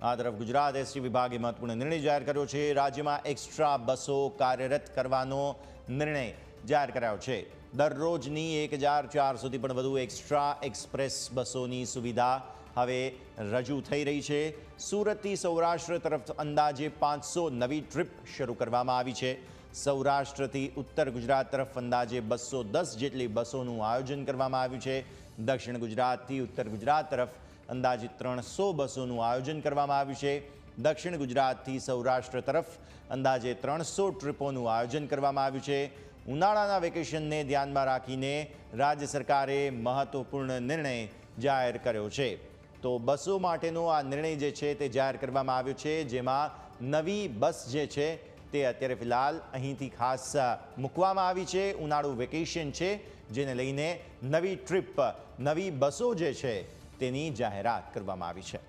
આ તરફ ગુજરાત એસટી વિભાગે મહત્વપૂર્ણ નિર્ણય જાહેર કર્યો છે। રાજ્યમાં એક્સ્ટ્રા બસો કાર્યરત કરવાનો નિર્ણય જાહેર કરાયો છે। દરરોજની 1004થી પણ વધુ એક્સ્ટ્રા એક્સપ્રેસ બસોની સુવિધા હવે રજૂ થઈ રહી છે। સુરતથી સૌરાષ્ટ્ર તરફ અંદાજે 500 નવી ટ્રીપ શરૂ કરવામાં આવી છે। સૌરાષ્ટ્રથી ઉત્તર ગુજરાત તરફ અંદાજે 210 જેટલી બસોનું આયોજન કરવામાં આવ્યું છે। દક્ષિણ ગુજરાતથી ઉત્તર ગુજરાત તરફ અંદાજે 300 બસોનું આયોજન કરવામાં આવ્યું છે। દક્ષિણ ગુજરાતથી સૌરાષ્ટ્ર તરફ અંદાજે 300 ટ્રીપોનું આયોજન કરવામાં આવ્યું છે। ઉનાળાના વેકેશનને ધ્યાનમાં રાખીને રાજ્ય સરકારે મહત્વપૂર્ણ નિર્ણય જાહેર કર્યો છે। તો બસો માટેનો આ નિર્ણય જે છે તે જાહેર કરવામાં આવ્યો છે, જેમાં નવી બસ જે છે તે અત્યારે ફિલહાલ અહીંથી ખાસ મૂકવામાં આવી છે। ઉનાળુ વેકેશન છે, જેને લઈને નવી ટ્રીપ, નવી બસો જે છે તેની જાહેરાત કરવામાં આવી છે।